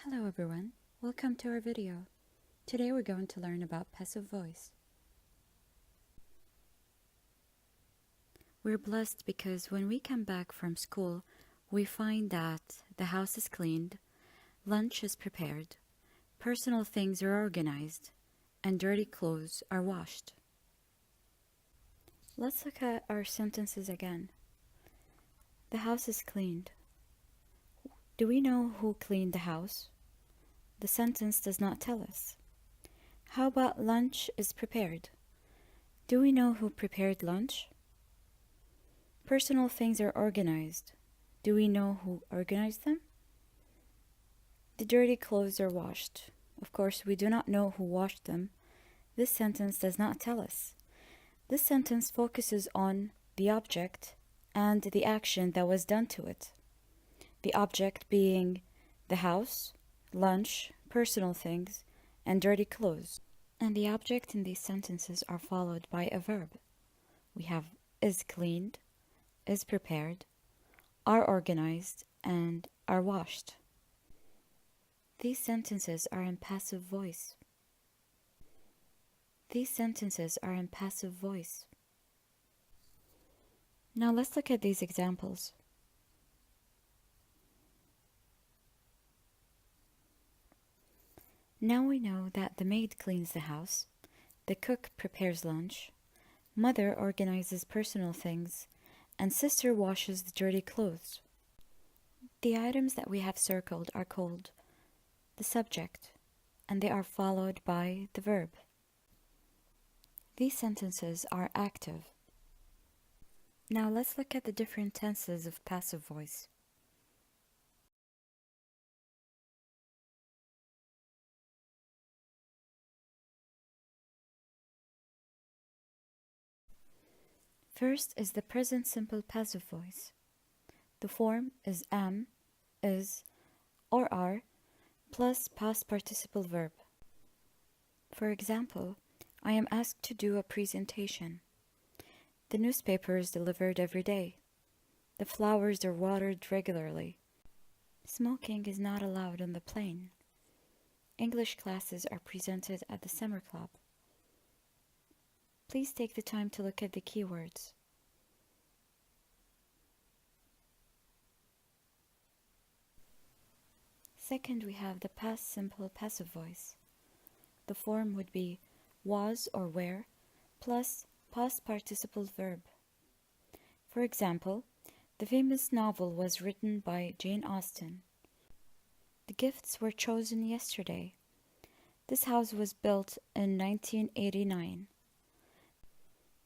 Hello everyone, welcome to our video. Today we're going to learn about passive voice. We're blessed because when we come back from school, we find that the house is cleaned, lunch is prepared, personal things are organized, and dirty clothes are washed. Let's look at our sentences again. The house is cleaned. Do we know who cleaned the house? The sentence does not tell us. How about lunch is prepared? Do we know who prepared lunch? Personal things are organized. Do we know who organized them? The dirty clothes are washed. Of course, we do not know who washed them. This sentence does not tell us. This sentence focuses on the object and the action that was done to it. The object being the house, lunch, personal things, and dirty clothes. And the object in these sentences are followed by a verb. We have is cleaned, is prepared, are organized, and are washed. These sentences are in passive voice. These sentences are in passive voice. Now let's look at these examples. Now we know that the maid cleans the house, the cook prepares lunch, mother organizes personal things, and sister washes the dirty clothes. The items that we have circled are called the subject, and they are followed by the verb. These sentences are active. Now let's look at the different tenses of passive voice. First is the present simple passive voice. The form is am, is, or are, plus past participle verb. For example, I am asked to do a presentation. The newspaper is delivered every day. The flowers are watered regularly. Smoking is not allowed on the plane. English classes are presented at the summer club. Please take the time to look at the keywords. Second, we have the past simple passive voice. The form would be was or were plus past participle verb. For example, the famous novel was written by Jane Austen. The gifts were chosen yesterday. This house was built in 1989.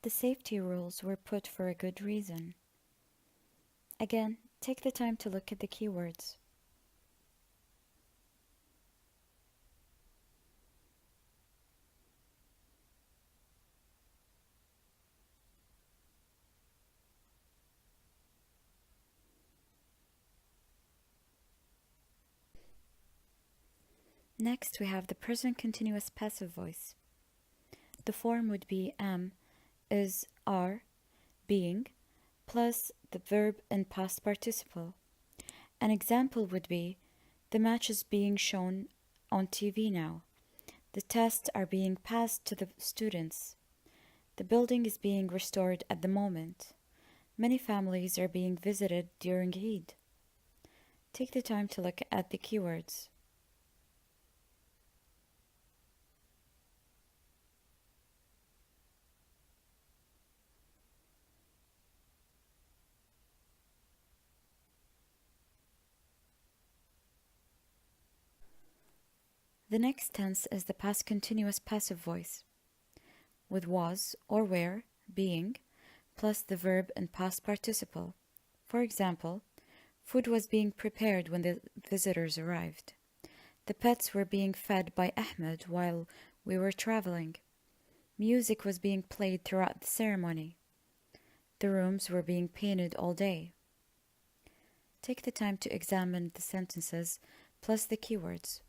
The safety rules were put for a good reason. Again, take the time to look at the keywords. Next, we have the present continuous passive voice. The form would be am, is, are, being, plus the verb in past participle. An example would be, the match is being shown on TV now. The tests are being passed to the students. The building is being restored at the moment. Many families are being visited during Eid. Take the time to look at the keywords. The next tense is the past continuous passive voice, with was or were, being, plus the verb in past participle. For example, food was being prepared when the visitors arrived. The pets were being fed by Ahmed while we were traveling. Music was being played throughout the ceremony. The rooms were being painted all day. Take the time to examine the sentences plus the keywords.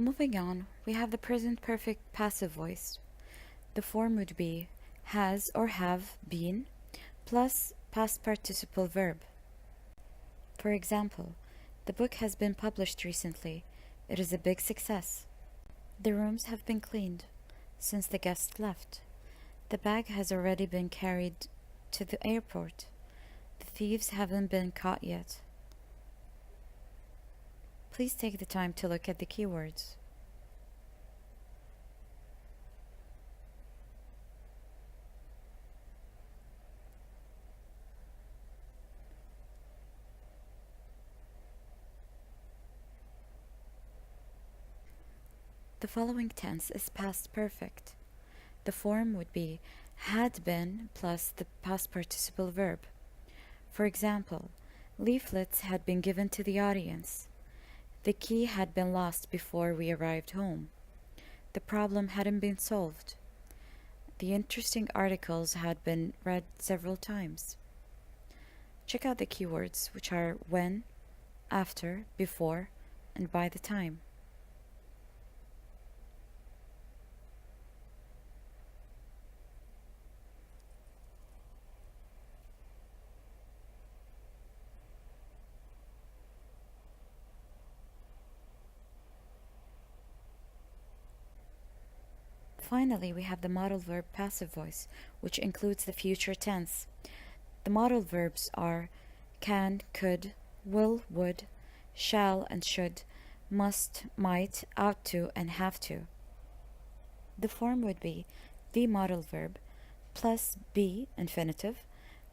Moving on, we have the present perfect passive voice. The form would be has or have been plus past participle verb. For example, the book has been published recently. It is a big success. The rooms have been cleaned since the guest left. The bag has already been carried to the airport. The thieves haven't been caught yet. Please take the time to look at the keywords. The following tense is past perfect. The form would be had been plus the past participle verb. For example, leaflets had been given to the audience. The key had been lost before we arrived home. The problem hadn't been solved. The interesting articles had been read several times. Check out the keywords, which are when, after, before, and by the time. Finally, we have the modal verb passive voice, which includes the future tense. The modal verbs are can, could, will, would, shall and should, must, might, ought to, and have to. The form would be the modal verb plus be infinitive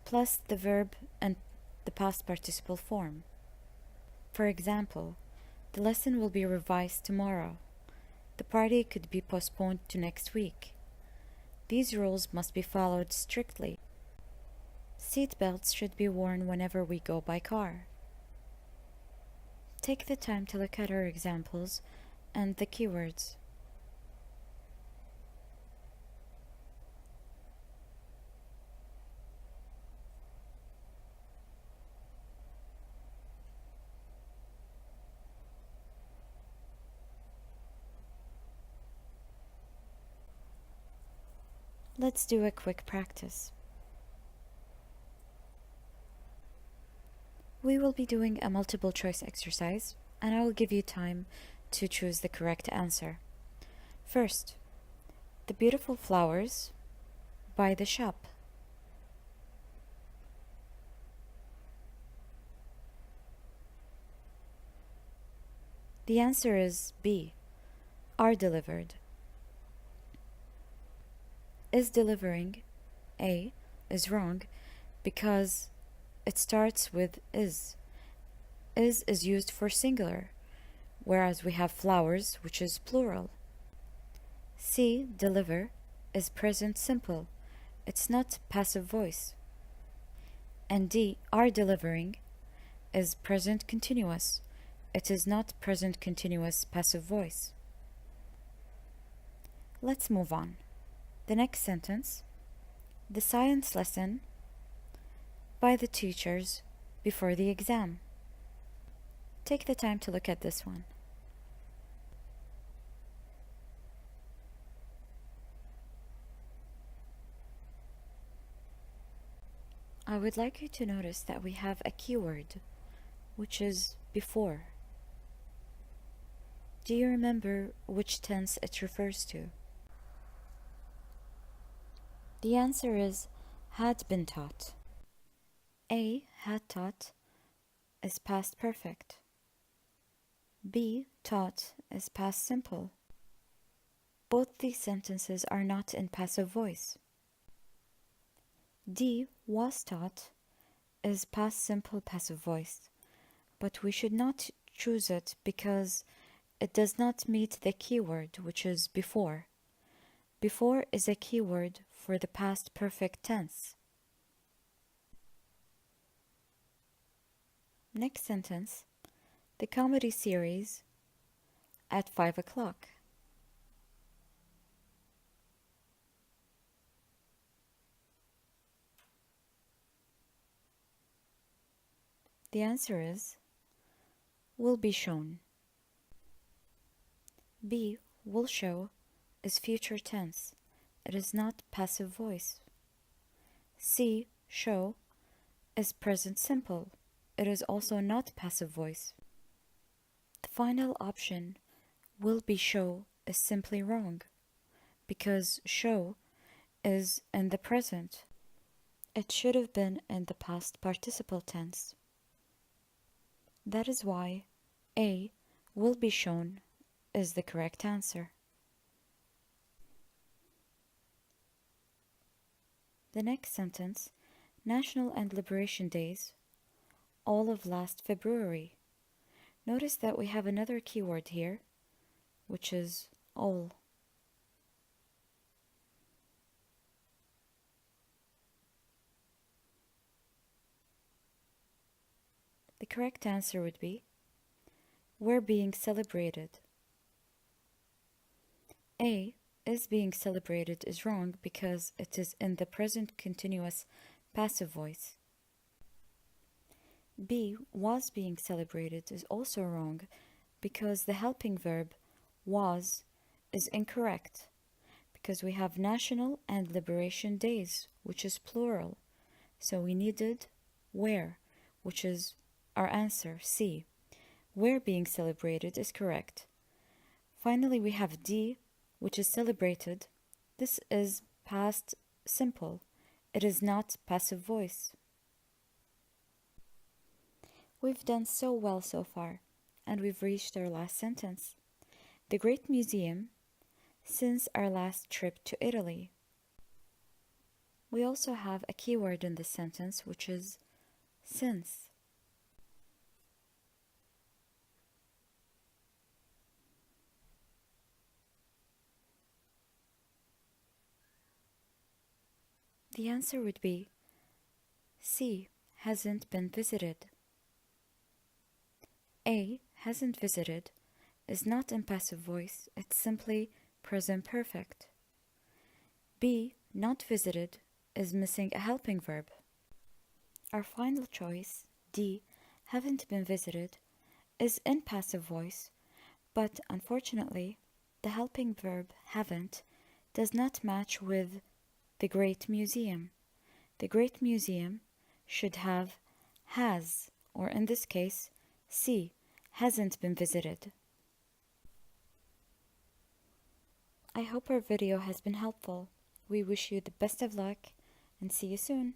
plus the verb and the past participle form. For example, the lesson will be revised tomorrow. The party could be postponed to next week. These rules must be followed strictly. Seat belts should be worn whenever we go by car. Take the time to look at our examples and the keywords. Let's do a quick practice. We will be doing a multiple choice exercise, and I will give you time to choose the correct answer. First, the beautiful flowers by the shop. The answer is B, are delivered. Is delivering, A, is wrong because it starts with is. Is used for singular, whereas we have flowers, which is plural. C, deliver, is present simple. It's not passive voice. And D, are delivering, is present continuous. It is not present continuous passive voice. Let's move on. The next sentence, the science lesson by the teachers before the exam. Take the time to look at this one. I would like you to notice that we have a keyword, which is before. Do you remember which tense it refers to? The answer is had been taught. A, had taught, is past perfect. B, taught, is past simple. Both these sentences are not in passive voice. D, was taught, is past simple passive voice, but we should not choose it because it does not meet the keyword, which is before. Before is a keyword for the past perfect tense. Next sentence, the comedy series at 5 o'clock. The answer is will be shown. B, will show, is future tense. It is not passive voice. C, show, is present simple. It is also not passive voice. The final option, will be show, is simply wrong, because show is in the present. It should have been in the past participle tense. That is why A, will be shown, is the correct answer. The next sentence, National and Liberation Days, all of last February. Notice that we have another keyword here, which is all. The correct answer would be, were being celebrated. A, is being celebrated is wrong because it is in the present continuous passive voice. B, was being celebrated is also wrong because the helping verb was is incorrect because we have National and Liberation Days, which is plural. So we needed where, which is our answer, C. Where being celebrated is correct. Finally, we have D, which is celebrated. This is past simple. It is not passive voice. We've done so well so far, and we've reached our last sentence. The Great Museum, since our last trip to Italy. We also have a keyword in this sentence, which is since. The answer would be C, hasn't been visited. A, hasn't visited, is not in passive voice, it's simply present perfect. B, not visited, is missing a helping verb. Our final choice, D, haven't been visited, is in passive voice, but unfortunately, the helping verb haven't does not match with the Great Museum. The Great Museum should have has, or in this case, C, hasn't been visited. I hope our video has been helpful. We wish you the best of luck and see you soon.